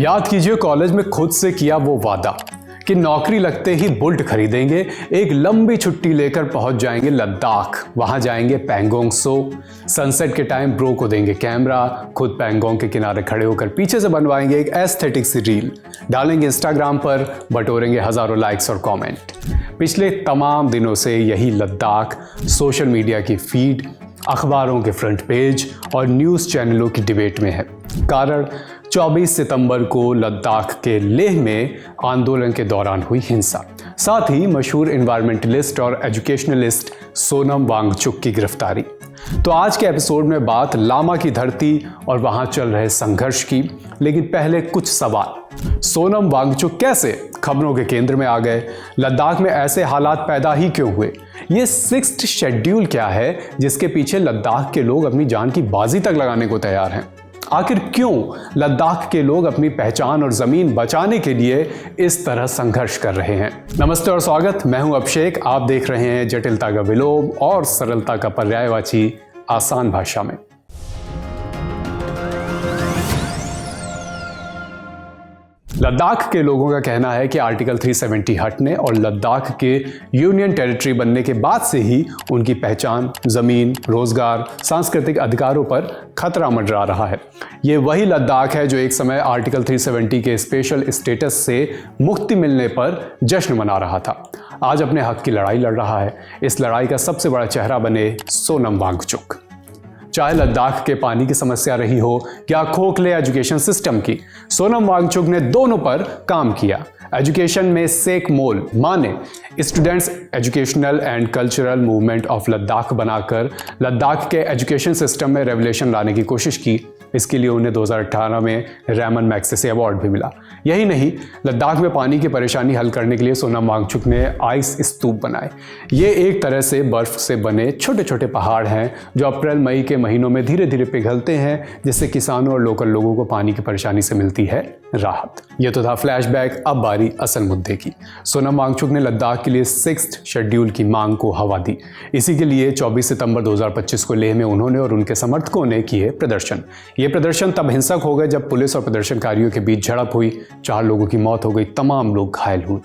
याद कीजिए कॉलेज में खुद से किया वो वादा कि नौकरी लगते ही बुलेट खरीदेंगे, एक लंबी छुट्टी लेकर पहुंच जाएंगे लद्दाख, वहां जाएंगे पैंगोंग सो, सनसेट के टाइम ब्रो को देंगे कैमरा, खुद पैंगोंग के किनारे खड़े होकर पीछे से बनवाएंगे एक एस्थेटिक सी रील, डालेंगे इंस्टाग्राम पर, बटोरेंगे हजारों लाइक्स और कमेंट। पिछले तमाम दिनों से यही लद्दाख सोशल मीडिया की फीड, अखबारों के फ्रंट पेज और न्यूज़ चैनलों की डिबेट में है। कारण 24 सितंबर को लद्दाख के लेह में आंदोलन के दौरान हुई हिंसा, साथ ही मशहूर एनवायरमेंटलिस्ट और एजुकेशनलिस्ट सोनम वांगचुक की गिरफ्तारी। तो आज के एपिसोड में बात लामा की धरती और वहां चल रहे संघर्ष की, लेकिन पहले कुछ सवाल। सोनम वांगचुक कैसे खबरों के केंद्र में आ गए? लद्दाख में ऐसे हालात पैदा ही क्यों हुए? ये 6th शेड्यूल क्या है जिसके पीछे लद्दाख के लोग अपनी जान की बाजी तक लगाने को तैयार हैं? आखिर क्यों लद्दाख के लोग अपनी पहचान और जमीन बचाने के लिए इस तरह संघर्ष कर रहे हैं? नमस्ते और स्वागत, मैं हूं अभिषेक। आप देख रहे हैं जटिलता का विलोम और सरलता का पर्यायवाची आसान भाषा में। लद्दाख के लोगों का कहना है कि आर्टिकल 370 हटने और लद्दाख के यूनियन टेरिटरी बनने के बाद से ही उनकी पहचान, जमीन, रोजगार, सांस्कृतिक अधिकारों पर खतरा मंडरा रहा है। ये वही लद्दाख है जो एक समय आर्टिकल 370 के स्पेशल स्टेटस से मुक्ति मिलने पर जश्न मना रहा था। आज अपने हक की लड़ाई लड़ रहा है। इस लड़ाई का सबसे बड़ा चेहरा बने सोनम वांगचुक। चाहे लद्दाख के पानी की समस्या रही हो या खोखले एजुकेशन सिस्टम की, सोनम वांगचुक ने दोनों पर काम किया। एजुकेशन में सेक मोल माने students educational and cultural movement of Ladakh बनाकर लद्दाख के एजुकेशन सिस्टम में रेवोल्यूशन लाने की कोशिश की। इसके लिए उन्हें 2018 में रैमन मैग्सेसे अवार्ड भी मिला। यही नहीं, लद्दाख में पानी की परेशानी हल करने के लिए सोनम वांगचुक ने आइस स्तूप बनाए। ये एक तरह से बर्फ से बने छोटे छोटे पहाड़ हैं जो अप्रैल मई के महीनों में धीरे धीरे पिघलते हैं, जिससे किसानों और लोकल लोगों को पानी की परेशानी से मिलती है राहत। ये तो था फ्लैशबैक, अब बारी असल मुद्दे की। सोनम वांगचुक ने लद्दाख के लिए 6th शेड्यूल की मांग को हवा दी। इसी के लिए 24 सितंबर 2025 को लेह में उन्होंने और उनके समर्थकों ने किए प्रदर्शन। ये प्रदर्शन तब हिंसक हो गए जब पुलिस और प्रदर्शनकारियों के बीच झड़प हुई। 4 लोगों की मौत हो गई, तमाम लोग घायल हुए।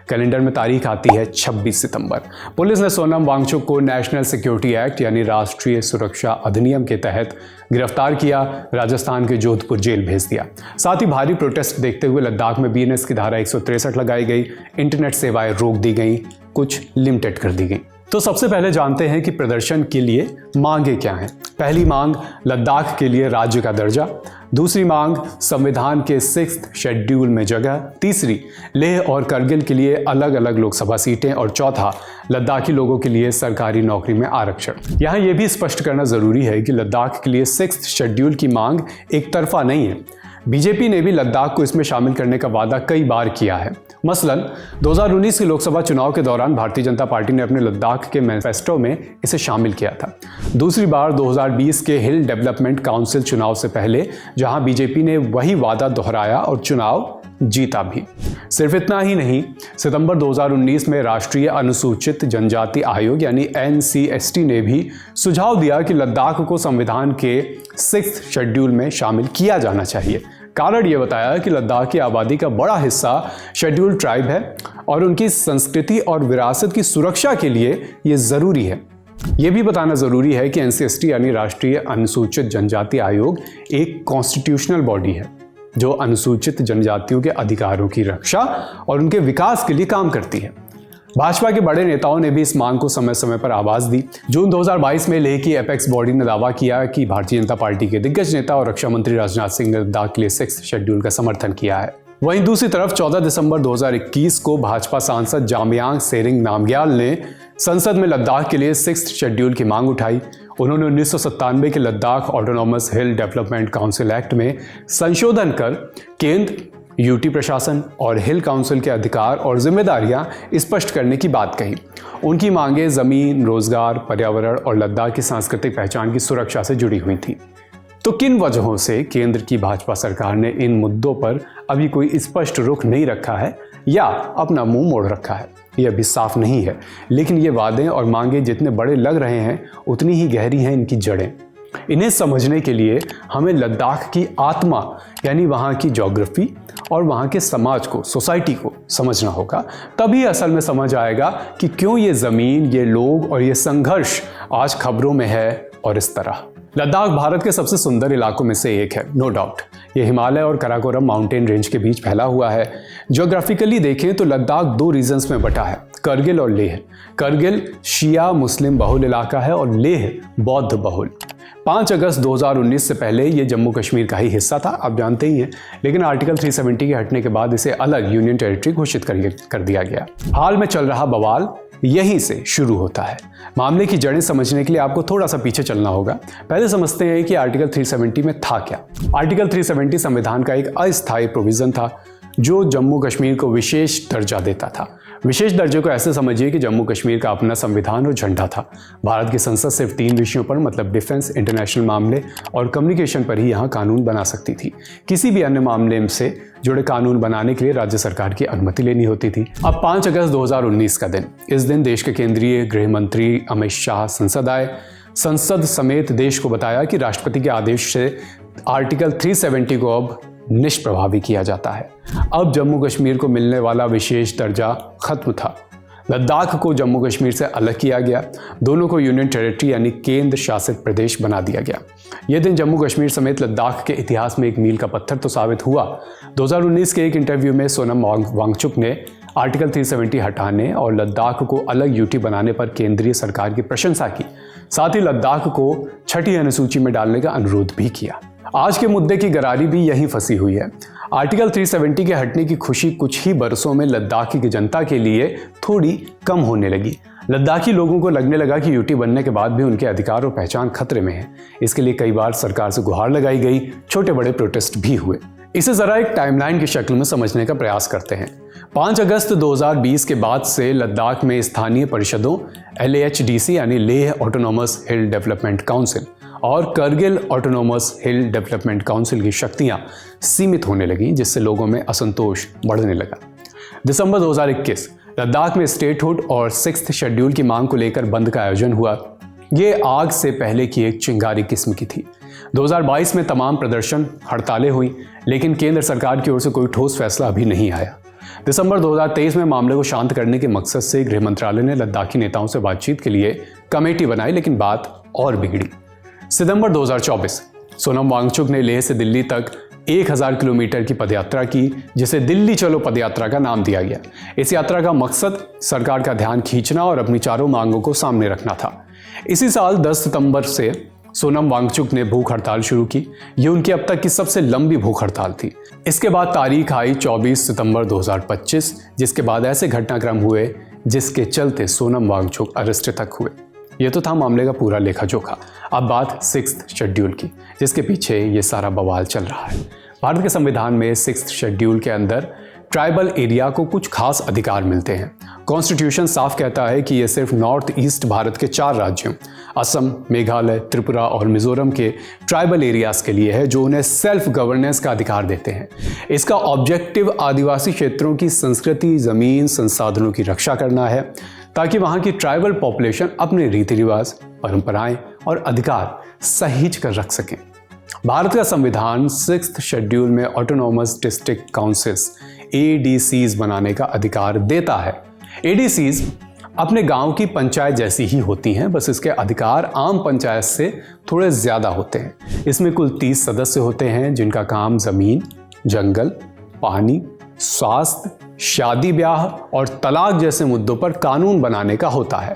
कैलेंडर में तारीख आती है 26 सितंबर। पुलिस ने सोनम वांगचुक को नेशनल सिक्योरिटी एक्ट यानी राष्ट्रीय सुरक्षा अधिनियम के तहत गिरफ्तार किया, राजस्थान के जोधपुर जेल भेज दिया। साथ ही भारी प्रोटेस्ट देखते हुए लद्दाख में BNS की धारा 163 लगाई गई, इंटरनेट सेवाएं रोक दी गई, कुछ लिमिटेड कर दी गई। तो सबसे पहले जानते हैं कि प्रदर्शन के लिए मांगे क्या हैं। पहली मांग लद्दाख के लिए राज्य का दर्जा, दूसरी मांग संविधान के 6th शेड्यूल में जगह, तीसरी लेह और करगिल के लिए अलग अलग लोकसभा सीटें और चौथा लद्दाखी लोगों के लिए सरकारी नौकरी में आरक्षण। यहाँ ये भी स्पष्ट करना जरूरी है कि लद्दाख के लिए 6th शेड्यूल की मांग एक तरफा नहीं है। बीजेपी ने भी लद्दाख को इसमें शामिल करने का वादा कई बार किया है। मसलन 2019 के लोकसभा चुनाव के दौरान भारतीय जनता पार्टी ने अपने लद्दाख के मैनिफेस्टो में इसे शामिल किया था। दूसरी बार 2020 के हिल डेवलपमेंट काउंसिल चुनाव से पहले, जहां बीजेपी ने वही वादा दोहराया और चुनाव जीता भी। सिर्फ इतना ही नहीं, सितंबर 2019 में राष्ट्रीय अनुसूचित जनजाति आयोग यानी NCST ने भी सुझाव दिया कि लद्दाख को संविधान के 6th शेड्यूल में शामिल किया जाना चाहिए। कारण ये बताया कि लद्दाख की आबादी का बड़ा हिस्सा शेड्यूल्ड ट्राइब है और उनकी संस्कृति और विरासत की सुरक्षा के लिए ये जरूरी है। ये भी बताना जरूरी है कि NCST यानी राष्ट्रीय अनुसूचित जनजाति आयोग एक कॉन्स्टिट्यूशनल बॉडी है जो अनुसूचित जनजातियों के अधिकारों की रक्षा और उनके विकास के लिए काम करती है। भाजपा के बड़े नेताओं ने भी इस मांग को समय समय पर आवाज दी। जून 2022 में लेह की एपेक्स बॉडी ने दावा किया कि भारतीय जनता पार्टी के दिग्गज नेता और रक्षा मंत्री राजनाथ सिंह ने लद्दाख के लिए 6th शेड्यूल का समर्थन किया है। वहीं दूसरी तरफ 14 दिसंबर 2021 को भाजपा सांसद जामयांग सेरिंग नामग्याल ने संसद में लद्दाख के लिए 6th शेड्यूल की मांग उठाई। उन्होंने 1997 के Ladakh autonomous hill development council act में संशोधन कर केंद्र, यूटी प्रशासन और हिल काउंसिल के अधिकार और जिम्मेदारियां स्पष्ट करने की बात कही। उनकी मांगें जमीन, रोजगार, पर्यावरण और लद्दाख की सांस्कृतिक पहचान की सुरक्षा से जुड़ी हुई थी। तो किन वजहों से केंद्र की भाजपा सरकार ने इन मुद्दों पर अभी कोई स्पष्ट रुख नहीं रखा है या अपना मुंह मोड़ रखा है, ये अभी साफ नहीं है। लेकिन ये वादे और मांगे जितने बड़े लग रहे हैं, उतनी ही गहरी हैं इनकी जड़ें। इन्हें समझने के लिए हमें लद्दाख की आत्मा यानी वहाँ की ज्योग्राफी और वहाँ के समाज को, सोसाइटी को समझना होगा। तभी असल में समझ आएगा कि क्यों ये ज़मीन, ये लोग और ये संघर्ष आज खबरों में है और इस तरह। लद्दाख भारत के सबसे सुंदर इलाकों में से एक है, नो डाउट। ये हिमालय और कराकोरम माउंटेन रेंज के बीच फैला हुआ है। ज्योग्राफिकली देखें तो लद्दाख दो रीजन्स में बटा है, करगिल और लेह। करगिल शिया मुस्लिम बहुल इलाका है और लेह बौद्ध बहुल। 5 अगस्त 2019 से पहले ये जम्मू कश्मीर का ही हिस्सा था, आप जानते ही हैं, लेकिन आर्टिकल 370 के हटने के बाद इसे अलग यूनियन टेरिटरी घोषित कर दिया गया। हाल में चल रहा बवाल यहीं से शुरू होता है। मामले की जड़ें समझने के लिए आपको थोड़ा सा पीछे चलना होगा। पहले समझते हैं कि आर्टिकल 370 में था क्या। आर्टिकल 370 संविधान का एक अस्थायी प्रोविजन था जो जम्मू कश्मीर को विशेष दर्जा देता था। विशेष दर्जे को ऐसे समझिए कि जम्मू कश्मीर का अपना संविधान और झंडा था। भारत की संसद सिर्फ 3 विषयों पर, मतलब डिफेंस, इंटरनेशनल मामले और कम्युनिकेशन पर ही यहाँ कानून बना सकती थी। किसी भी अन्य मामले से जुड़े कानून बनाने के लिए राज्य सरकार की अनुमति लेनी होती थी। अब 5 अगस्त 2019 का दिन, इस दिन देश के केंद्रीय गृह मंत्री अमित शाह संसद आए। संसद समेत देश को बताया कि राष्ट्रपति के आदेश से आर्टिकल 370 को अब निष्प्रभावी किया जाता है। अब जम्मू कश्मीर को मिलने वाला विशेष दर्जा खत्म था। लद्दाख को जम्मू कश्मीर से अलग किया गया। दोनों को यूनियन टेरिटरी यानी केंद्र शासित प्रदेश बना दिया गया। यह दिन जम्मू कश्मीर समेत लद्दाख के इतिहास में एक मील का पत्थर तो साबित हुआ। 2019 के एक इंटरव्यू में सोनम वांगचुक ने आर्टिकल 370 हटाने और लद्दाख को अलग यूटी बनाने पर केंद्रीय सरकार की प्रशंसा की। साथ ही लद्दाख को 6ठी अनुसूची में डालने का अनुरोध भी किया। आज के मुद्दे की गरारी भी यहीं फंसी हुई है। आर्टिकल 370 के हटने की खुशी कुछ ही बरसों में लद्दाख की जनता के लिए थोड़ी कम होने लगी। लद्दाखी लोगों को लगने लगा कि यूटी बनने के बाद भी उनके अधिकार और पहचान खतरे में है। इसके लिए कई बार सरकार से गुहार लगाई गई, छोटे बड़े प्रोटेस्ट भी हुए। इसे जरा एक टाइमलाइन की शक्ल में समझने का प्रयास करते हैं। 5 अगस्त 2020 के बाद से लद्दाख में स्थानीय परिषदों LAHDC यानी Leh autonomous hill development council और Kargil autonomous hill development council की शक्तियां सीमित होने लगी, जिससे लोगों में असंतोष बढ़ने लगा। दिसंबर 2021 लद्दाख में स्टेटहुड और 6th शेड्यूल की मांग को लेकर बंद का आयोजन हुआ। ये आग से पहले की एक चिंगारी किस्म की थी। 2022 में तमाम प्रदर्शन, हड़तालें हुई, लेकिन केंद्र सरकार की ओर से कोई ठोस फैसला अभी नहीं आया। दिसंबर 2023 में मामले को शांत करने के मकसद से गृह मंत्रालय ने लद्दाखी नेताओं से बातचीत के लिए कमेटी बनाई, लेकिन बात और बिगड़ी। सितंबर 2024 सोनम वांगचुक ने लेह से दिल्ली तक 1000 किलोमीटर की पदयात्रा की, जिसे दिल्ली चलो पदयात्रा का नाम दिया गया। इस यात्रा का मकसद सरकार का ध्यान खींचना और अपनी चारों मांगों को सामने रखना था। इसी साल 10 सितंबर से सोनम वांगचुक ने भूख हड़ताल शुरू की। ये उनकी अब तक की सबसे लंबी भूख हड़ताल थी। इसके बाद तारीख आई 24 सितंबर 2025, जिसके बाद ऐसे घटनाक्रम हुए जिसके चलते सोनम वांगचुक अरेस्ट तक हुए। यह तो था मामले का पूरा लेखा जोखा। अब बात 6th शेड्यूल की, जिसके पीछे ये सारा बवाल चल रहा है। भारत के संविधान में 6th शेड्यूल के अंदर ट्राइबल एरिया को कुछ खास अधिकार मिलते हैं। कॉन्स्टिट्यूशन साफ कहता है कि ये सिर्फ नॉर्थ ईस्ट भारत के 4 राज्यों असम, मेघालय, त्रिपुरा और मिजोरम के ट्राइबल एरियाज के लिए है, जो उन्हें सेल्फ गवर्नेंस का अधिकार देते हैं। इसका ऑब्जेक्टिव आदिवासी क्षेत्रों की संस्कृति, जमीन, संसाधनों की रक्षा करना है, ताकि वहां की ट्राइबल पॉपुलेशन अपने रीति रिवाज, परंपराएं और अधिकार सहेज कर रख सकें। भारत का संविधान 6th शेड्यूल में ऑटोनॉमस डिस्ट्रिक्ट काउंसिल्स ADCs बनाने का अधिकार देता है। ADCs अपने गांव की पंचायत जैसी ही होती हैं, बस इसके अधिकार आम पंचायत से थोड़े ज्यादा होते हैं। इसमें कुल 30 सदस्य होते हैं, जिनका काम जमीन, जंगल, पानी, स्वास्थ्य, शादी ब्याह और तलाक जैसे मुद्दों पर कानून बनाने का होता है।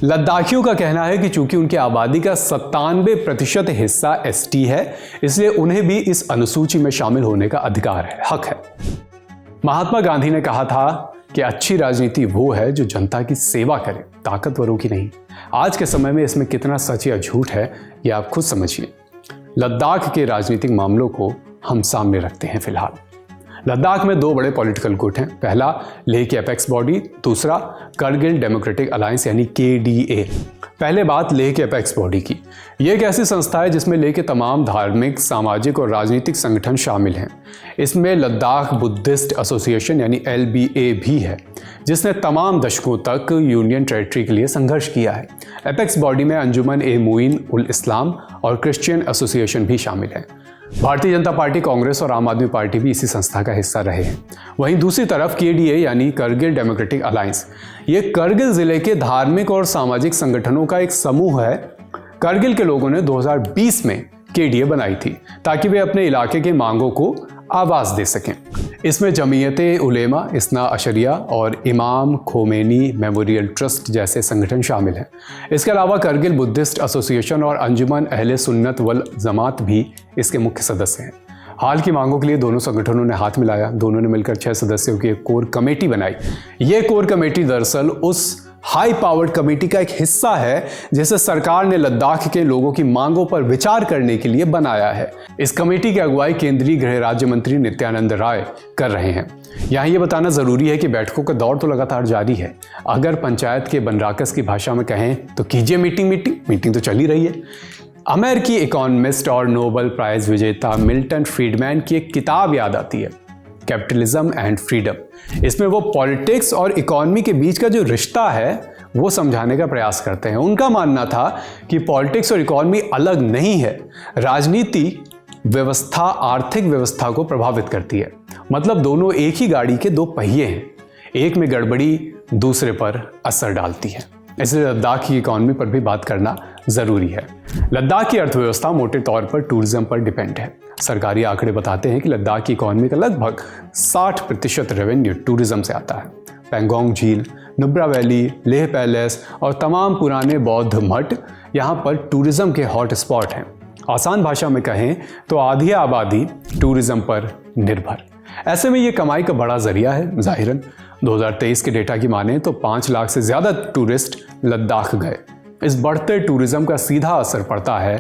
लद्दाखियों का कहना है कि चूंकि उनकी आबादी का 97% हिस्सा ST है, इसलिए उन्हें भी इस अनुसूची में शामिल होने का अधिकार है, हक है। महात्मा गांधी ने कहा था कि अच्छी राजनीति वो है जो जनता की सेवा करे, ताकतवरों की नहीं। आज के समय में इसमें कितना सच या झूठ है, ये आप खुद समझिए। लद्दाख के राजनीतिक मामलों को हम सामने रखते हैं। फिलहाल लद्दाख में 2 बड़े पॉलिटिकल गुट हैं। पहला लेह की एपेक्स बॉडी, दूसरा करगिल डेमोक्रेटिक अलायंस यानी KDA। पहले बात लेह के एपेक्स बॉडी की। यह एक ऐसी संस्था है जिसमें लेह के तमाम धार्मिक, सामाजिक और राजनीतिक संगठन शामिल हैं। इसमें लद्दाख बुद्धिस्ट एसोसिएशन यानी LBA भी है। जिसने तमाम दशकों तक यूनियन टेरिटरी के लिए संघर्ष किया है। एपेक्स बॉडी में अंजुमन ए मुइन उल इस्लाम और क्रिश्चियन एसोसिएशन भी शामिल हैं। भारतीय जनता पार्टी, कांग्रेस और आम आदमी पार्टी भी इसी संस्था का हिस्सा रहे हैं। वहीं दूसरी तरफ KDA यानी करगिल डेमोक्रेटिक अलायंस, ये करगिल जिले के धार्मिक और सामाजिक संगठनों का एक समूह है। करगिल के लोगों ने 2020 में KDA बनाई थी ताकि वे अपने इलाके के मांगों को आवाज दे सकें। इसमें जमीयते उलेमा, इस्ना अशरिया और इमाम खोमेनी मेमोरियल ट्रस्ट जैसे संगठन शामिल हैं। इसके अलावा करगिल बुद्धिस्ट एसोसिएशन और अंजुमन अहले सुन्नत वल जमात भी इसके मुख्य सदस्य हैं। हाल की मांगों के लिए दोनों संगठनों ने हाथ मिलाया। दोनों ने मिलकर 6 सदस्यों की एक कोर कमेटी बनाई। ये कोर कमेटी दरअसल उस हाई पावर्ड कमेटी का एक हिस्सा है जिसे सरकार ने लद्दाख के लोगों की मांगों पर विचार करने के लिए बनाया है। इस कमेटी की अगुवाई केंद्रीय गृह राज्य मंत्री नित्यानंद राय कर रहे हैं। यहाँ ये बताना जरूरी है कि बैठकों का दौर तो लगातार जारी है। अगर पंचायत के बनराकस की भाषा में कहें तो कीजिए मीटिंग तो चल ही रही है। अमेरिकी इकोनॉमिस्ट और नोबेल प्राइज विजेता मिल्टन फ्रीडमैन की एक किताब याद आती है, कैपिटलिज्म एंड फ्रीडम। इसमें वो पॉलिटिक्स और इकोनॉमी के बीच का जो रिश्ता है वो समझाने का प्रयास करते हैं। उनका मानना था कि पॉलिटिक्स और इकोनॉमी अलग नहीं है। राजनीति व्यवस्था आर्थिक व्यवस्था को प्रभावित करती है। मतलब दोनों एक ही गाड़ी के दो पहिए हैं, एक में गड़बड़ी दूसरे पर असर डालती है। इसलिए लद्दाख की इकोनॉमी पर भी बात करना जरूरी है। लद्दाख की अर्थव्यवस्था मोटे तौर पर टूरिज्म पर डिपेंड है। सरकारी आंकड़े बताते हैं कि लद्दाख की इकोनॉमी का लगभग 60% रेवेन्यू टूरिज्म से आता है। पेंगोंग झील, नुब्रा वैली, लेह पैलेस और तमाम पुराने बौद्ध मठ यहाँ पर टूरिज्म के हॉट स्पॉट हैं। आसान भाषा में कहें तो आधी आबादी टूरिज्म पर निर्भर। ऐसे में ये कमाई का बड़ा जरिया है। जाहिरन 2023 के डेटा की माने तो 5 लाख से ज्यादा टूरिस्ट लद्दाख गए। इस बढ़ते टूरिज्म का सीधा असर पड़ता है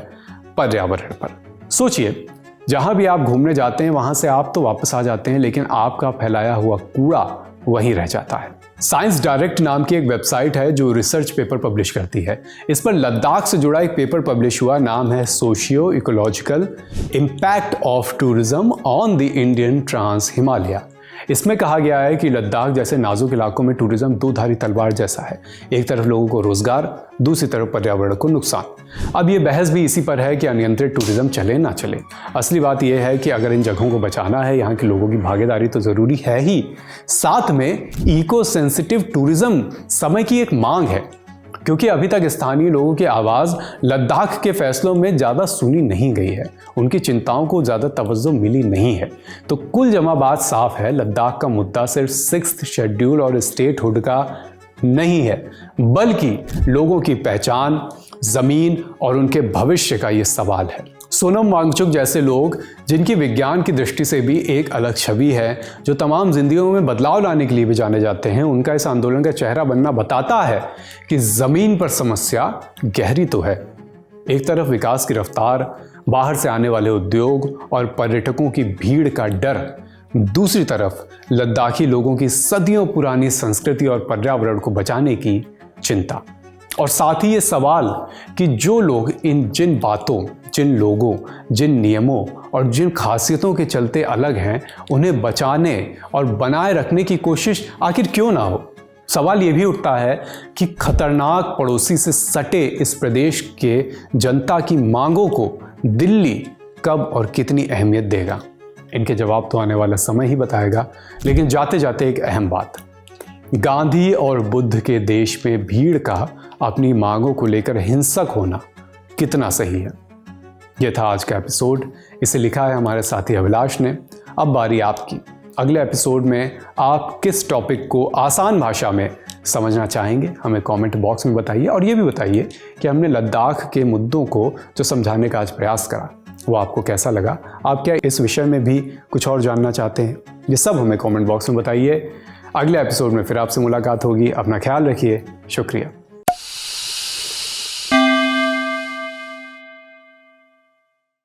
पर्यावरण पर। सोचिए, जहां भी आप घूमने जाते हैं वहां से आप तो वापस आ जाते हैं, लेकिन आपका फैलाया हुआ कूड़ा वहीं रह जाता है। साइंस डायरेक्ट नाम की एक वेबसाइट है जो रिसर्च पेपर पब्लिश करती है। इस पर लद्दाख से जुड़ा एक पेपर पब्लिश हुआ, नाम है socio ecological impact of tourism on the Indian trans Himalaya. इसमें कहा गया है कि लद्दाख जैसे नाजुक इलाकों में टूरिज्म दो धारी तलवार जैसा है। एक तरफ लोगों को रोजगार, दूसरी तरफ पर्यावरण को नुकसान। अब ये बहस भी इसी पर है कि अनियंत्रित टूरिज्म चले ना चले। असली बात यह है कि अगर इन जगहों को बचाना है, यहाँ के लोगों की भागीदारी तो जरूरी है ही, साथ में इको सेंसिटिव टूरिज्म समय की एक मांग है। क्योंकि अभी तक स्थानीय लोगों की आवाज़ लद्दाख के फैसलों में ज़्यादा सुनी नहीं गई है, उनकी चिंताओं को ज़्यादा तवज्जो मिली नहीं है। तो कुल जमा बात साफ है, लद्दाख का मुद्दा सिर्फ 6th शेड्यूल और स्टेटहुड का नहीं है, बल्कि लोगों की पहचान, ज़मीन और उनके भविष्य का ये सवाल है। सोनम वांगचुक जैसे लोग, जिनकी विज्ञान की दृष्टि से भी एक अलग छवि है, जो तमाम जिंदगियों में बदलाव लाने के लिए भी जाने जाते हैं, उनका इस आंदोलन का चेहरा बनना बताता है कि जमीन पर समस्या गहरी तो है। एक तरफ विकास की रफ्तार, बाहर से आने वाले उद्योग और पर्यटकों की भीड़ का डर, दूसरी तरफ लद्दाखी लोगों की सदियों पुरानी संस्कृति और पर्यावरण को बचाने की चिंता। और साथ ही ये सवाल कि जो लोग जिन बातों, जिन लोगों, जिन नियमों और जिन खासियतों के चलते अलग हैं, उन्हें बचाने और बनाए रखने की कोशिश आखिर क्यों ना हो। सवाल ये भी उठता है कि खतरनाक पड़ोसी से सटे इस प्रदेश के जनता की मांगों को दिल्ली कब और कितनी अहमियत देगा। इनके जवाब तो आने वाला समय ही बताएगा। लेकिन जाते जाते एक अहम बात, गांधी और बुद्ध के देश में भीड़ का अपनी मांगों को लेकर हिंसक होना कितना सही है। यह था आज का एपिसोड। इसे लिखा है हमारे साथी अभिलाष ने। अब बारी आपकी। अगले एपिसोड में आप किस टॉपिक को आसान भाषा में समझना चाहेंगे, हमें कमेंट बॉक्स में बताइए। और ये भी बताइए कि हमने लद्दाख के मुद्दों को जो समझाने का आज प्रयास करा वो आपको कैसा लगा। आप क्या इस विषय में भी कुछ और जानना चाहते हैं? ये सब हमें कमेंट बॉक्स में बताइए। अगले एपिसोड में फिर आपसे मुलाकात होगी। अपना ख्याल रखिए। शुक्रिया।